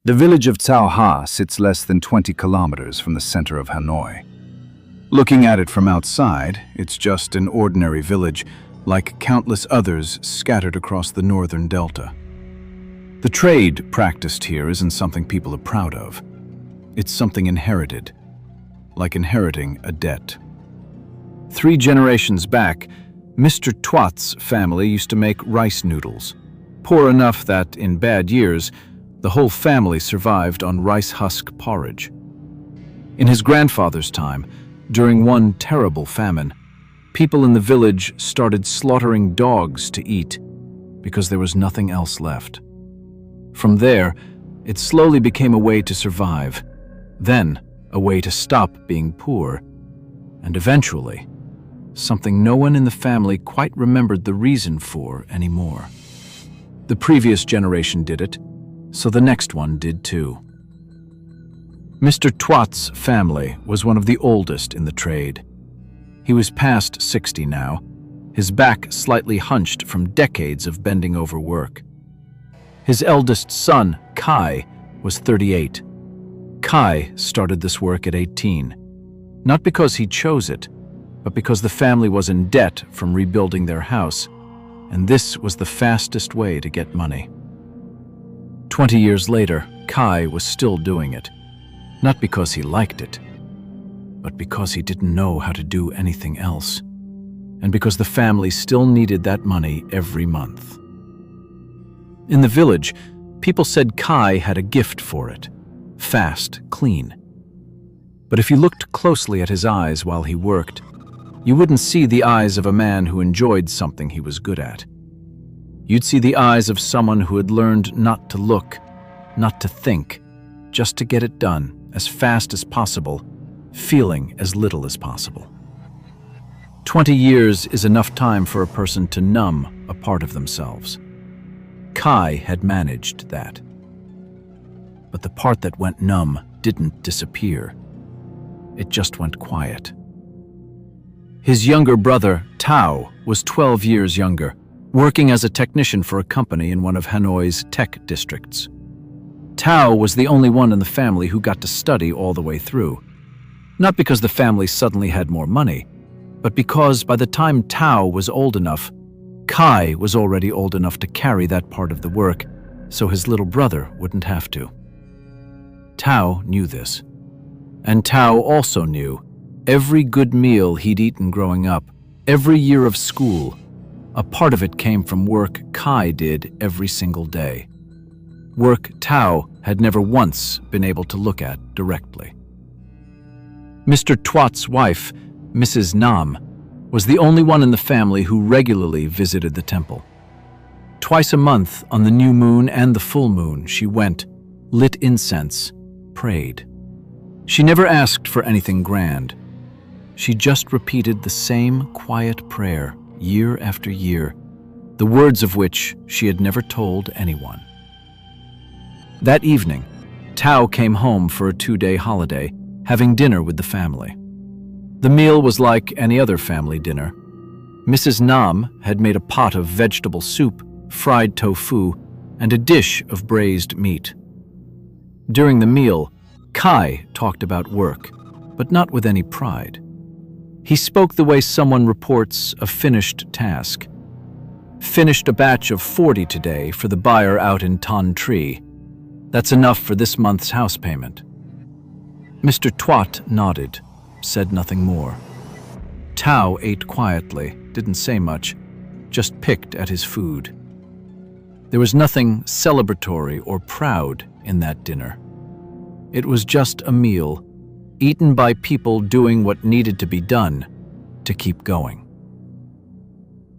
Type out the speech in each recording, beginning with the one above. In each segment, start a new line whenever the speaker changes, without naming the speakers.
The village of Cao Ha sits less than 20 kilometers from the center of Hanoi. Looking at it from outside, it's just an ordinary village, like countless others scattered across the northern delta. The trade practiced here isn't something people are proud of. It's something inherited, like inheriting a debt. 3 generations back, Mr. Tuat's family used to make rice noodles, poor enough that, in bad years, the whole family survived on rice husk porridge. In his grandfather's time, during one terrible famine, people in the village started slaughtering dogs to eat because there was nothing else left. From there, it slowly became a way to survive, then a way to stop being poor, and eventually, something no one in the family quite remembered the reason for anymore. The previous generation did it, so the next one did too. Mr. Tuat's family was one of the oldest in the trade. He was past 60 now, his back slightly hunched from decades of bending over work. His eldest son, Khai, was 38. Khai started this work at 18, not because he chose it, but because the family was in debt from rebuilding their house, and this was the fastest way to get money. 20 years later, Khai was still doing it, not because he liked it, but because he didn't know how to do anything else, and because the family still needed that money every month. In the village, people said Khai had a gift for it, fast, clean. But if you looked closely at his eyes while he worked, you wouldn't see the eyes of a man who enjoyed something he was good at. You'd see the eyes of someone who had learned not to look, not to think, just to get it done as fast as possible, feeling as little as possible. 20 years is enough time for a person to numb a part of themselves. Khai had managed that. But the part that went numb didn't disappear. It just went quiet. His younger brother, Tao, was 12 years younger, working as a technician for a company in one of Hanoi's tech districts. Tao was the only one in the family who got to study all the way through. Not because the family suddenly had more money, but because by the time Tao was old enough, Khai was already old enough to carry that part of the work, so his little brother wouldn't have to. Tao knew this. And Tao also knew every good meal he'd eaten growing up, every year of school, a part of it came from work Khai did every single day. Work Tao had never once been able to look at directly. Mr. Tuat's wife, Mrs. Nam, was the only one in the family who regularly visited the temple. Twice a month, on the new moon and the full moon, she went, lit incense, prayed. She never asked for anything grand. She just repeated the same quiet prayer year after year, the words of which she had never told anyone. That evening, Tao came home for a 2-day holiday, having dinner with the family. The meal was like any other family dinner. Mrs. Nam had made a pot of vegetable soup, fried tofu, and a dish of braised meat. During the meal, Khai talked about work, but not with any pride. He spoke the way someone reports a finished task. Finished a batch of 40 today for the buyer out in Tan Tri. That's enough for this month's house payment. Mr. Tuat nodded, said nothing more. Tao ate quietly, didn't say much, just picked at his food. There was nothing celebratory or proud in that dinner. It was just a meal, eaten by people doing what needed to be done to keep going.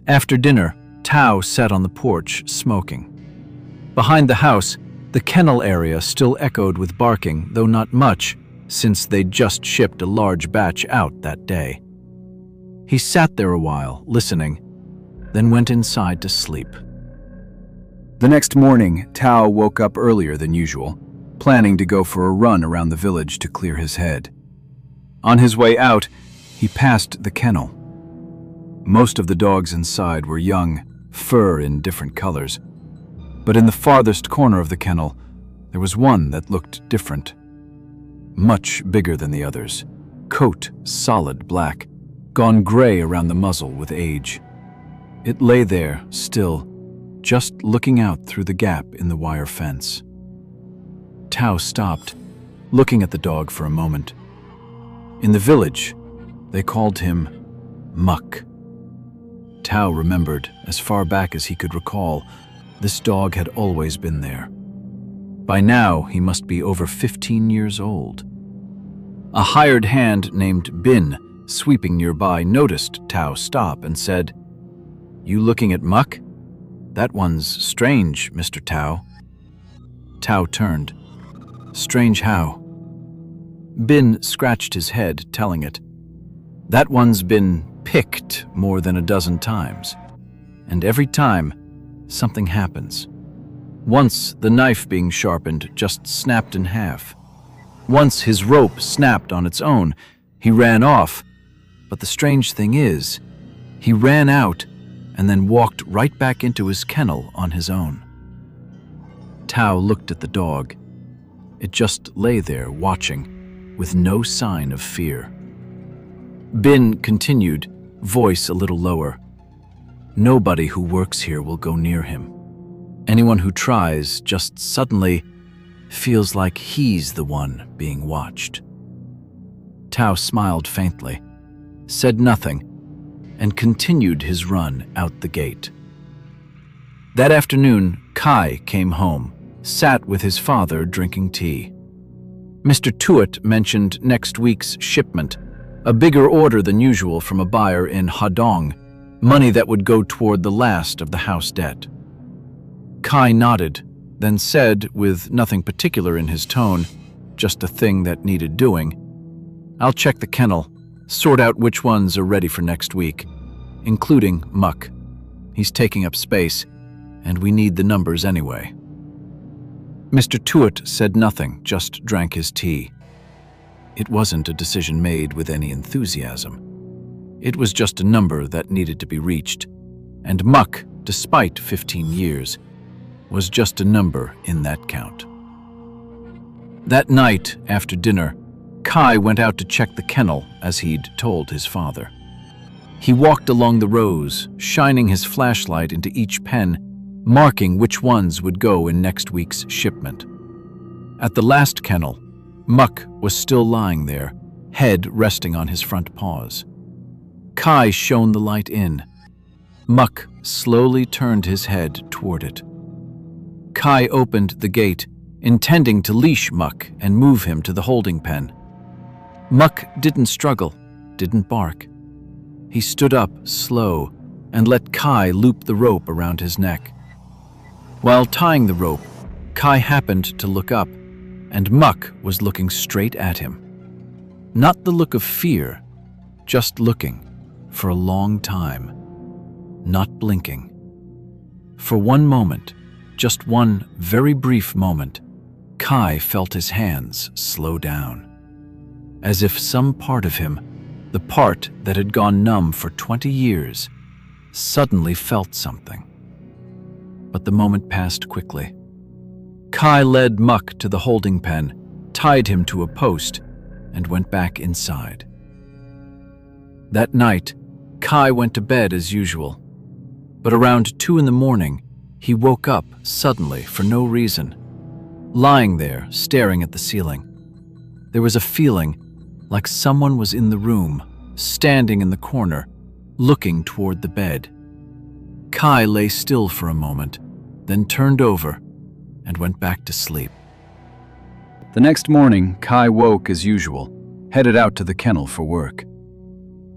After dinner, Tao sat on the porch, smoking. Behind the house, the kennel area still echoed with barking, though not much, since they'd just shipped a large batch out that day. He sat there a while, listening, then went inside to sleep. The next morning, Tao woke up earlier than usual, planning to go for a run around the village to clear his head. On his way out, he passed the kennel. Most of the dogs inside were young, fur in different colors. But in the farthest corner of the kennel, There was one that looked different, much bigger than the others. Coat solid black, gone gray around the muzzle with age. It lay there, still, just looking out through the gap in the wire fence. Tao stopped, looking at the dog for a moment. In the village, they called him Muck. Tao remembered, as far back as he could recall, this dog had always been there. By now, he must be over 15 years old. A hired hand named Bin, sweeping nearby, noticed Tao stop and said, "You looking at Muck? That one's strange, Mr. Tao." Tao turned. "Strange how?" Bin scratched his head, telling it, "That one's been picked more than a dozen times, and every time, something happens. Once, the knife being sharpened just snapped in half. Once his rope snapped on its own. He ran off, but the strange thing is, he ran out and then walked right back into his kennel on his own." Tao looked at the dog. It just lay there watching, with no sign of fear. Bin continued, voice a little lower. "Nobody who works here will go near him. Anyone who tries just suddenly feels like he's the one being watched." Tao smiled faintly, said nothing, and continued his run out the gate. That afternoon, Khai came home, sat with his father drinking tea. Mr. Tuat mentioned next week's shipment, a bigger order than usual from a buyer in Hadong, money that would go toward the last of the house debt. Khai nodded, then said, with nothing particular in his tone, just a thing that needed doing, "I'll check the kennel, sort out which ones are ready for next week, including Muck. He's taking up space, and we need the numbers anyway." Mr. Tuat said nothing, just drank his tea. It wasn't a decision made with any enthusiasm. It was just a number that needed to be reached, and Muck, despite 15 years, was just a number in that count. That night, after dinner, Khai went out to check the kennel as he'd told his father. He walked along the rows, shining his flashlight into each pen, marking which ones would go in next week's shipment. At the last kennel, Muck was still lying there, head resting on his front paws. Khai shone the light in. Muck slowly turned his head toward it. Khai opened the gate, intending to leash Muck and move him to the holding pen. Muck didn't struggle, didn't bark. He stood up, slow, and let Khai loop the rope around his neck. While tying the rope, Khai happened to look up, and Muck was looking straight at him. Not the look of fear, just looking for a long time, not blinking. For one moment, just one very brief moment, Khai felt his hands slow down, as if some part of him, the part that had gone numb for 20 years, suddenly felt something. But the moment passed quickly. Khai led Muck to the holding pen, tied him to a post, and went back inside. That night, Khai went to bed as usual, but around 2 in the morning, he woke up suddenly for no reason, lying there staring at the ceiling. There was a feeling like someone was in the room, standing in the corner, looking toward the bed. Khai lay still for a moment, then turned over and went back to sleep. The next morning, Khai woke as usual, headed out to the kennel for work.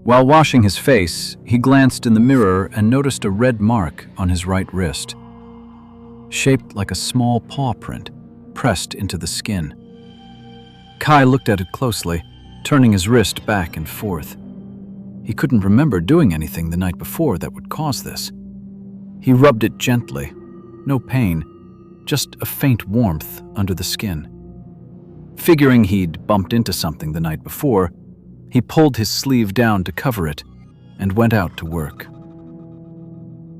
While washing his face, he glanced in the mirror and noticed a red mark on his right wrist, shaped like a small paw print, pressed into the skin. Khai looked at it closely, turning his wrist back and forth. He couldn't remember doing anything the night before that would cause this. He rubbed it gently. No pain, just a faint warmth under the skin. Figuring he'd bumped into something the night before, he pulled his sleeve down to cover it and went out to work.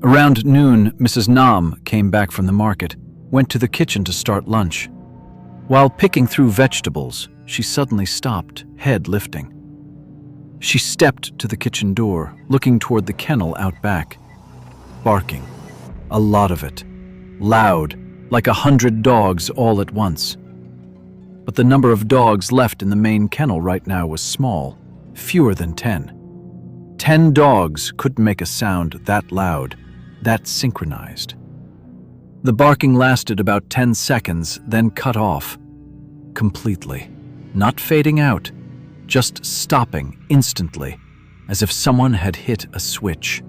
Around noon, Mrs. Nam came back from the market, went to the kitchen to start lunch. While picking through vegetables, she suddenly stopped, head lifting. She stepped to the kitchen door, looking toward the kennel out back. Barking. A lot of it. Loud, like 100 dogs all at once. But the number of dogs left in the main kennel right now was small, fewer than 10. 10 dogs couldn't make a sound that loud, that synchronized. The barking lasted about 10 seconds, then cut off. Completely. Not fading out, just stopping instantly, as if someone had hit a switch.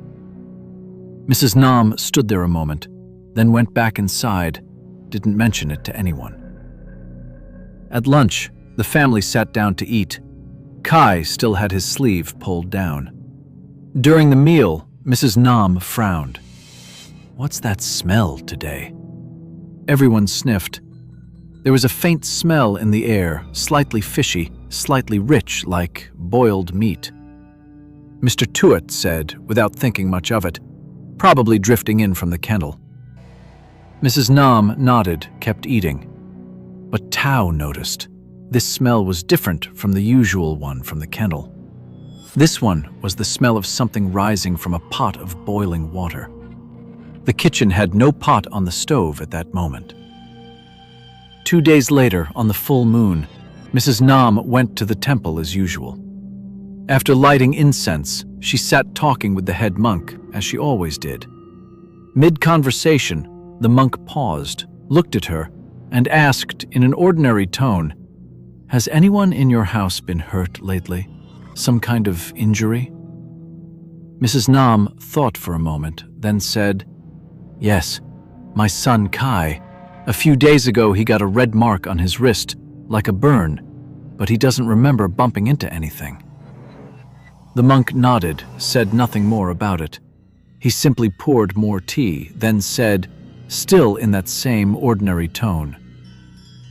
Mrs. Nam stood there a moment, then went back inside, didn't mention it to anyone. At lunch, the family sat down to eat. Khai still had his sleeve pulled down. During the meal, Mrs. Nam frowned. "What's that smell today?" Everyone sniffed. There was a faint smell in the air, slightly fishy, slightly rich, like boiled meat. Mr. Tuat said, without thinking much of it, probably drifting in from the kennel. Mrs. Nam nodded, kept eating. But Tao noticed. This smell was different from the usual one from the kennel. This one was the smell of something rising from a pot of boiling water. The kitchen had no pot on the stove at that moment. 2 days later, on the full moon, Mrs. Nam went to the temple as usual. After lighting incense, she sat talking with the head monk, as she always did. Mid-conversation, the monk paused, looked at her, and asked in an ordinary tone, "Has anyone in your house been hurt lately? Some kind of injury?" Mrs. Nam thought for a moment, then said, "Yes, my son Khai. A few days ago he got a red mark on his wrist, like a burn, but he doesn't remember bumping into anything." The monk nodded, said nothing more about it. He simply poured more tea, then said, still in that same ordinary tone,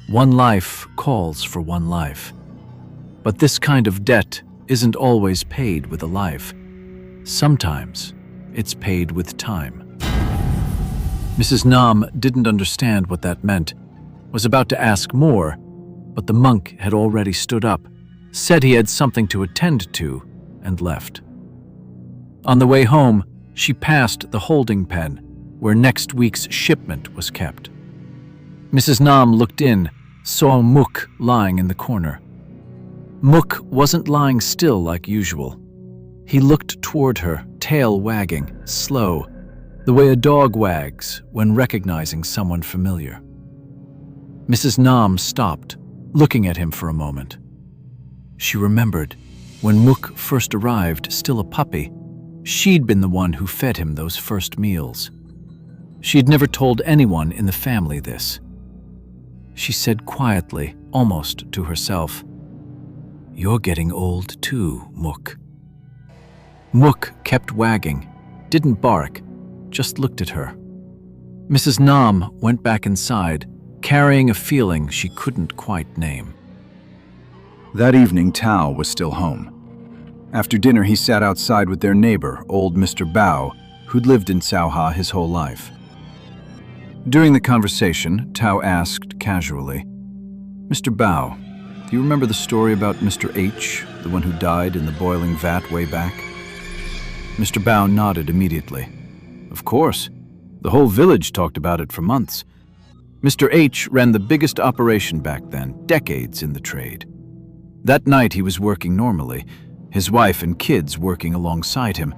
"One life calls for one life. But this kind of debt isn't always paid with a life. Sometimes it's paid with time." Mrs. Nam didn't understand what that meant, was about to ask more, but the monk had already stood up, said he had something to attend to, and left. On the way home, she passed the holding pen, where next week's shipment was kept. Mrs. Nam looked in, saw Mook lying in the corner. Mook wasn't lying still like usual. He looked toward her, tail wagging, slow, the way a dog wags when recognizing someone familiar. Mrs. Nam stopped, looking at him for a moment. She remembered, when Mook first arrived, still a puppy, she'd been the one who fed him those first meals. She'd never told anyone in the family this. She said quietly, almost to herself, "You're getting old too, Mook." Mook kept wagging, didn't bark, just looked at her. Mrs. Nam went back inside, carrying a feeling she couldn't quite name.
That evening, Tao was still home. After dinner, he sat outside with their neighbor, old Mr. Bao, who'd lived in Sauha his whole life. During the conversation, Tao asked casually, "Mr. Bao, do you remember the story about Mr. H, the one who died in the boiling vat way back?" Mr. Bao nodded immediately. "Of course. The whole village talked about it for months. Mr. H ran the biggest operation back then, decades in the trade. That night he was working normally, his wife and kids working alongside him,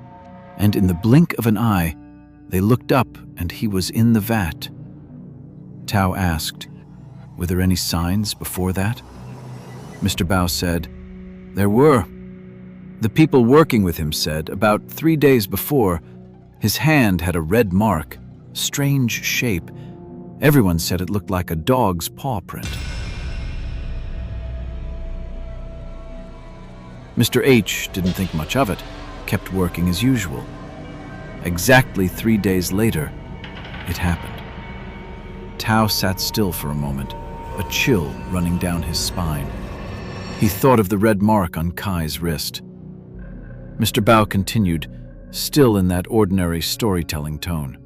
and in the blink of an eye, they looked up and he was in the vat." Tao asked, "Were there any signs before that?" Mr. Bao said, "There were. The people working with him said about 3 days before, his hand had a red mark, strange shape. Everyone said it looked like a dog's paw print." Mr. H didn't think much of it, kept working as usual. Exactly 3 days later, it happened. Tao sat still for a moment, a chill running down his spine. He thought of the red mark on Khai's wrist. Mr. Bao continued, still in that ordinary storytelling tone.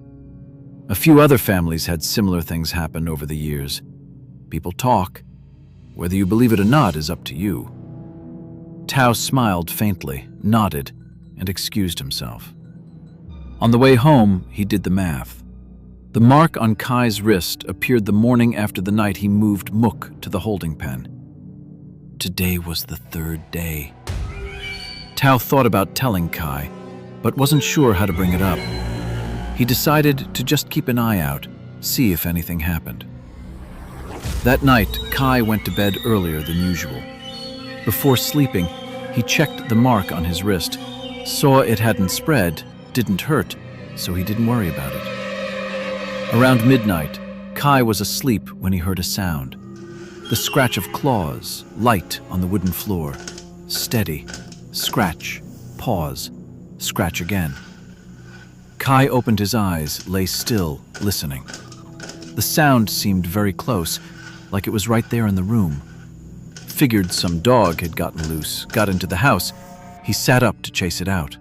A few other families had similar things happen over the years. People talk, Whether you believe it or not is up to you." Tao smiled faintly, nodded, and excused himself. On the way home, he did the math. The mark on Khai's wrist appeared the morning after the night he moved Mook to the holding pen. Today was the third day. Tao thought about telling Khai, but wasn't sure how to bring it up. He decided to just keep an eye out, see if anything happened. That night, Khai went to bed earlier than usual. Before sleeping, he checked the mark on his wrist, saw it hadn't spread, didn't hurt, so he didn't worry about it. Around midnight, Khai was asleep when he heard a sound. The scratch of claws, light on the wooden floor. Steady. Scratch. Pause. Scratch again. Khai opened his eyes, lay still, listening. The sound seemed very close, like it was right there in the room. Figured some dog had gotten loose, got into the house. He sat up to chase it out.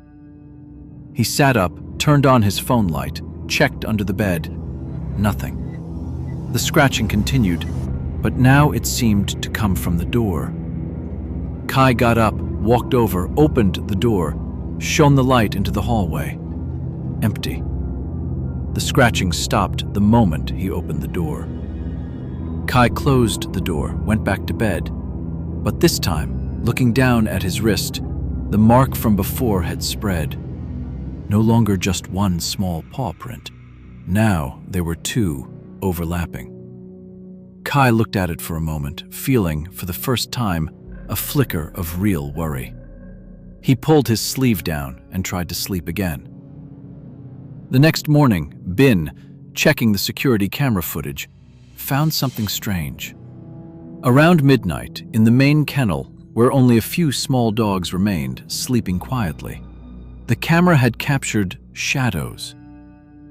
He sat up, turned on his phone light, checked under the bed. Nothing. The scratching continued, but now it seemed to come from the door. Khai got up, walked over, opened the door, shone the light into the hallway. Empty. The scratching stopped the moment he opened the door. Khai closed the door, went back to bed, but this time, looking down at his wrist, the mark from before had spread. No longer just one small paw print. Now there were two, overlapping. Khai looked at it for a moment, feeling, for the first time, a flicker of real worry. He pulled his sleeve down and tried to sleep again. The next morning, Bin, checking the security camera footage, found something strange. Around midnight, in the main kennel, where only a few small dogs remained, sleeping quietly, the camera had captured shadows.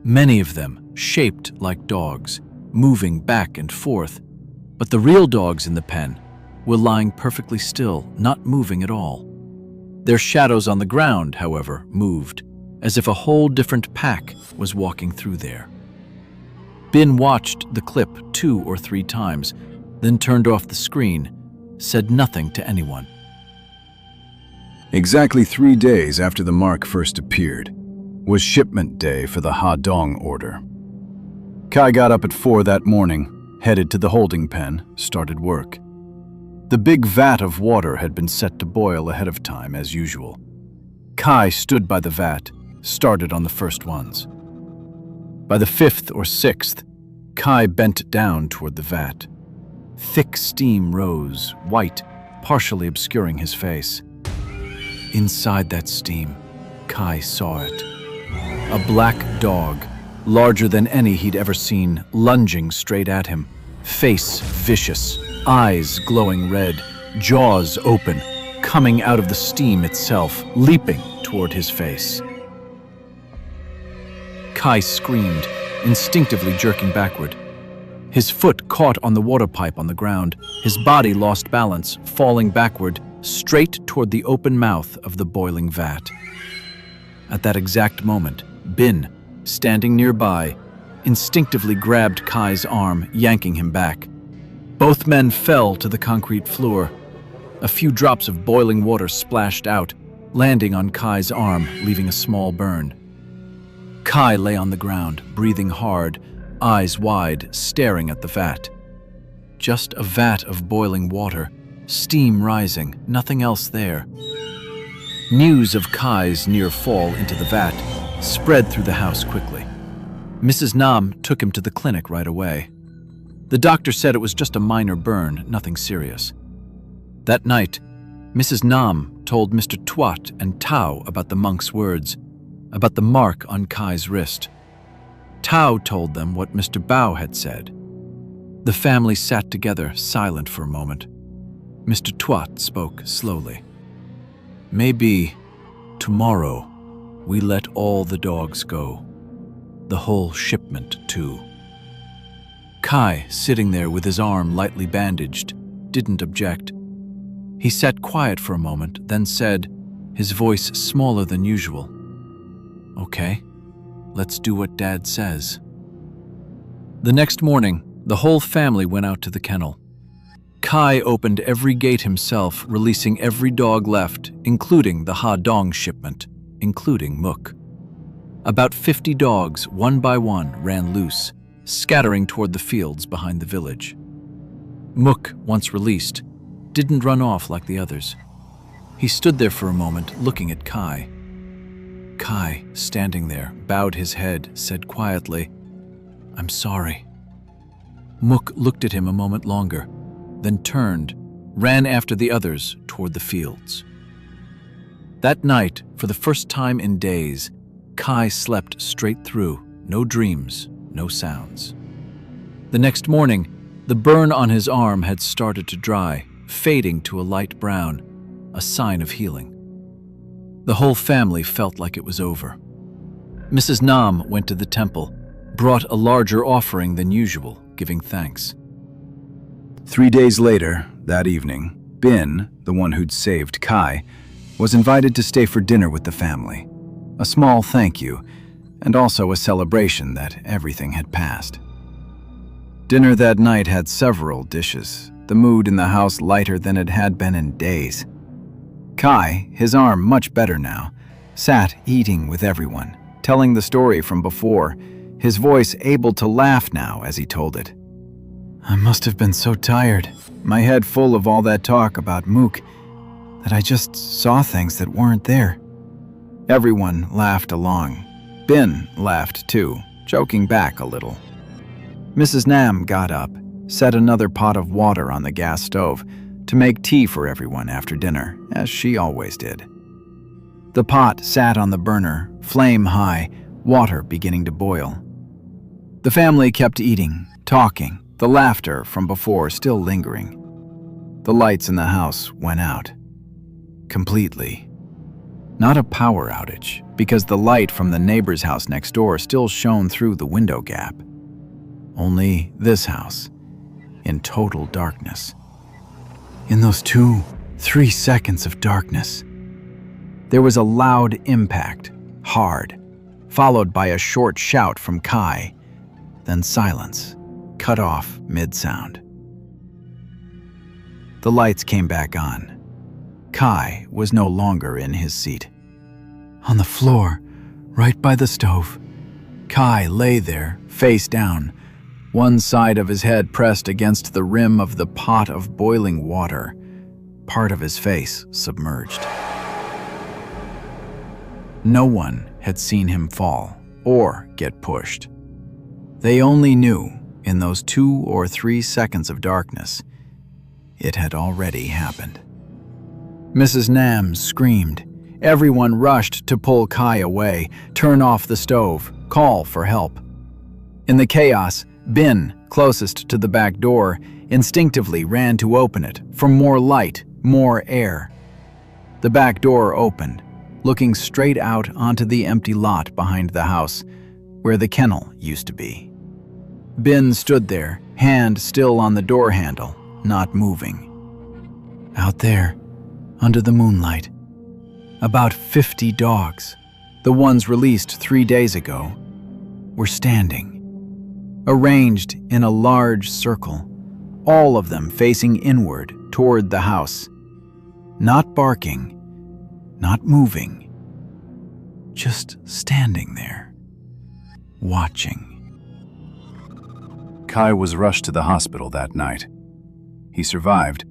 Many of them shaped like dogs, moving back and forth, but the real dogs in the pen were lying perfectly still, not moving at all. Their shadows on the ground, however, moved, as if a whole different pack was walking through there. Bin watched the clip 2 or 3 times, then turned off the screen, said nothing to anyone.
Exactly 3 days after the mark first appeared was shipment day for the Ha Dong order. Khai got up at 4 that morning, headed to the holding pen, started work. The big vat of water had been set to boil ahead of time, as usual. Khai stood by the vat, started on the first ones. By the 5th or 6th, Khai bent down toward the vat. Thick steam rose, white, partially obscuring his face. Inside that steam, Khai saw it. A black dog, larger than any he'd ever seen, lunging straight at him. Face vicious, eyes glowing red, jaws open, coming out of the steam itself, leaping toward his face. Khai screamed, instinctively jerking backward. His foot caught on the water pipe on the ground. His body lost balance, falling backward, straight toward the open mouth of the boiling vat. At that exact moment, Bin, standing nearby, instinctively grabbed Khai's arm, yanking him back. Both men fell to the concrete floor. A few drops of boiling water splashed out, landing on Khai's arm, leaving a small burn. Khai lay on the ground, breathing hard, eyes wide, staring at the vat. Just a vat of boiling water, steam rising, nothing else there. News of Khai's near fall into the vat spread through the house quickly. Mrs. Nam took him to the clinic right away. The doctor said it was just a minor burn, nothing serious. That night, Mrs. Nam told Mr. Tuat and Tao about the monk's words, about the mark on Khai's wrist. Tao told them what Mr. Bao had said. The family sat together, silent for a moment. Mr. Tuat spoke slowly. "Maybe tomorrow we let all the dogs go. The whole shipment, too." Khai, sitting there with his arm lightly bandaged, didn't object. He sat quiet for a moment, then said, his voice smaller than usual, "Okay, let's do what Dad says." The next morning, the whole family went out to the kennel.
Khai opened every gate himself, releasing every dog left, including the Ha Dong shipment, including Mook. About 50 dogs, one by one, ran loose, scattering toward the fields behind the village. Mook, once released, didn't run off like the others. He stood there for a moment, looking at Khai. Khai, standing there, bowed his head, said quietly, "I'm sorry." Mook looked at him a moment longer, then turned, ran after the others toward the fields. That night, for the first time in days, Khai slept straight through, no dreams, no sounds. The next morning, the burn on his arm had started to dry, fading to a light brown, a sign of healing. The whole family felt like it was over. Mrs. Nam went to the temple, brought a larger offering than usual, giving thanks.
3 days later, that evening, Bin, the one who'd saved Khai, was invited to stay for dinner with the family. A small thank you, and also a celebration that everything had passed. Dinner that night had several dishes, the mood in the house lighter than it had been in days. Khai, his arm much better now, sat eating with everyone, telling the story from before, his voice able to laugh now as he told it. "I must have been so tired, my head full of all that talk about Mook, that I just saw things that weren't there." Everyone laughed along. Bin laughed too, joking back a little. Mrs. Nam got up, set another pot of water on the gas stove to make tea for everyone after dinner, as she always did. The pot sat on the burner, flame high, water beginning to boil. The family kept eating, talking, the laughter from before still lingering. The lights in the house went out. Completely. Not a power outage, because the light from the neighbor's house next door still shone through the window gap. Only this house, in total darkness. In those 2-3 seconds of darkness, there was a loud impact, hard, followed by a short shout from Khai, then silence, cut off mid-sound. The lights came back on. Khai was no longer in his seat. On the floor, right by the stove, Khai lay there, face down, one side of his head pressed against the rim of the pot of boiling water, part of his face submerged. No one had seen him fall or get pushed. They only knew, in those 2 or 3 seconds of darkness, it had already happened. Mrs. Nam screamed. Everyone rushed to pull Khai away, turn off the stove, call for help. In the chaos, Bin, closest to the back door, instinctively ran to open it for more light, more air. The back door opened, looking straight out onto the empty lot behind the house, where the kennel used to be. Bin stood there, hand still on the door handle, not moving. Out there, under the moonlight, about 50 dogs, the ones released 3 days ago, were standing, arranged in a large circle, all of them facing inward toward the house, not barking, not moving, just standing there, watching. Khai was rushed to the hospital that night. He survived,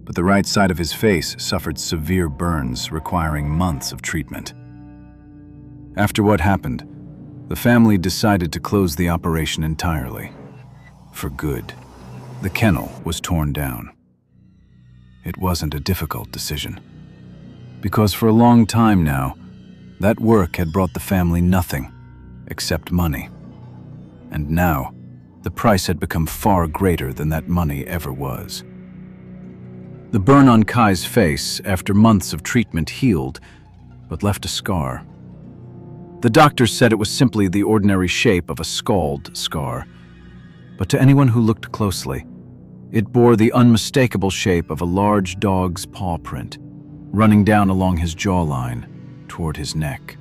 but the right side of his face suffered severe burns requiring months of treatment. After what happened, the family decided to close the operation entirely. For good. The kennel was torn down. It wasn't a difficult decision, because for a long time now, that work had brought the family nothing except money. And now, the price had become far greater than that money ever was. The burn on Khai's face after months of treatment healed, but left a scar. The doctors said it was simply the ordinary shape of a scald scar, but to anyone who looked closely, it bore the unmistakable shape of a large dog's paw print, running down along his jawline toward his neck.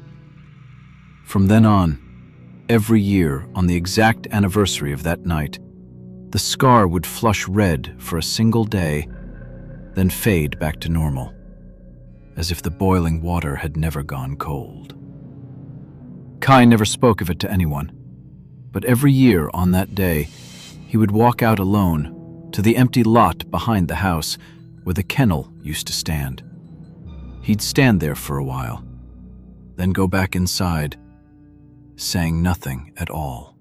From then on, every year on the exact anniversary of that night, The scar would flush red for a single day, then fade back to normal, as if the boiling water had never gone cold. Khai never spoke of it to anyone, but every year on that day, he would walk out alone to the empty lot behind the house where the kennel used to stand. He'd stand there for a while, then go back inside, saying nothing at all.